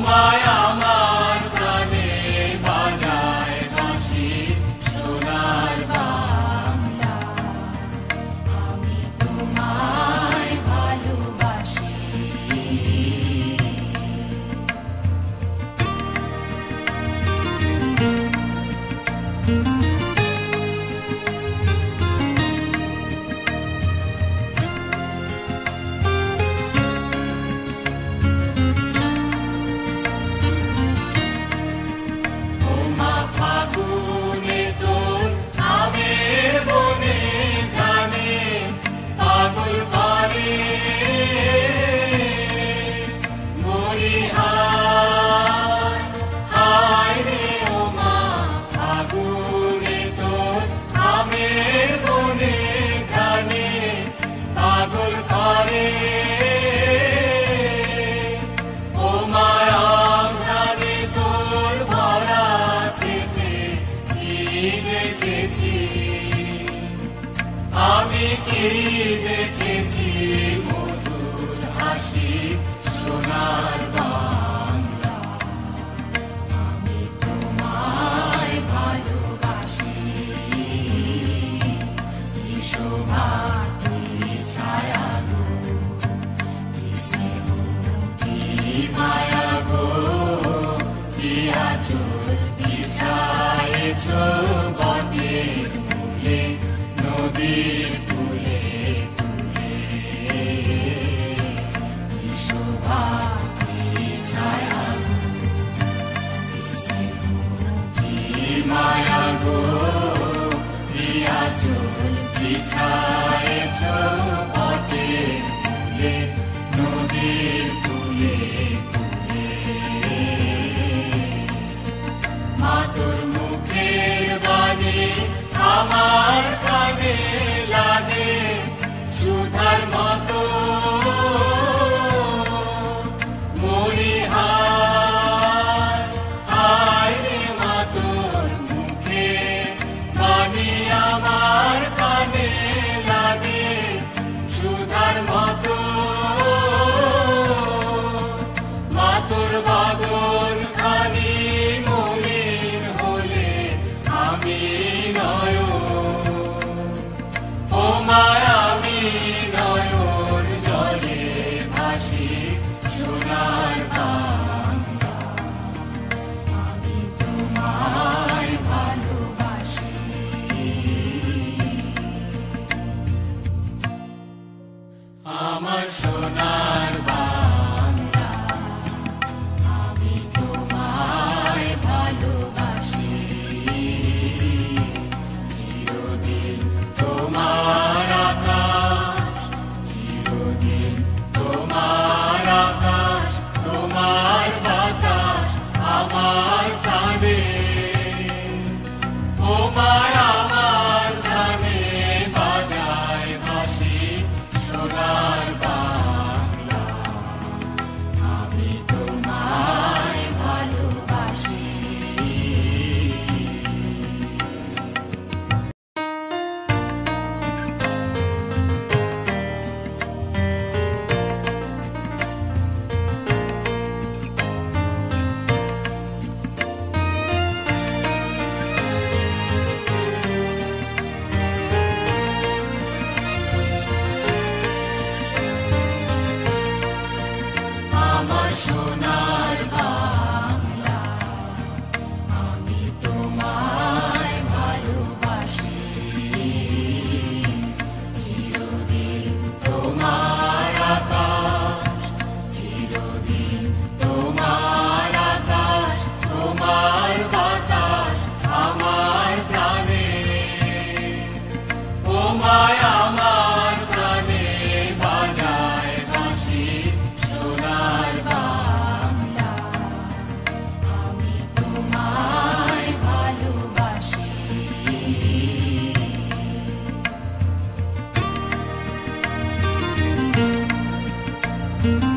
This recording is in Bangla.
তোমায় আমার প্রাণে বাজায় বাঁশি সোনার বাংলা, আমি তোমায় ভালোবাসি। আমি কি দেখেছি মধুর হাসি সোনার বাংলা, আমি তোমায় ভালোবাসি। কি শোভা কি ছায়া গো, কি স্নেহ কি মায়া গো, কি আঁচল বিছায়েছ বটের মূলে নদীর কূলে কূলে। কি শোভা কি ছায়া গো, কি স্নেহ কি মায়া গো, কি আঁচল বিছায়েছ বটের মূলে নদীর কূলে কূলে। মা তোর মুখের বাণী আমার কানে লাগে সুধার মতো, মরি হায় হায় রে মা তোর মুখের বাণী আমার কানে লাগে সুধার মতো। মা তোর বাদন খানি মলিন হলে আমি আমি নয়ন জলে ভাসি সোনার বাংলা, আমি তোমায় ভালোবাসি। আমার সোনার বাংলা, আমি তোমায় ভালোবাসি। চিরদিন তোমার আকাশ, চিরদিন তোমার আকাশ, তোমার বাতাস আমার প্রাণে। তোমায় আমার প্রাণে বাজায় বাঁশি সোনার বাংলা, আমি তোমায় ভালোবাসি। আমার সোনার বাংলা, আমি তোমায় ভালোবাসি। চিরদিন তোমার আকাশ, চিরদিন তোমার আকাশ, তোমার বাতাস আমার প্রাণে। তোমায় আমার প্রাণে বাজায় বাঁশি সোনার বাংলা, আমি তোমায় ভালোবাসি। Thank you.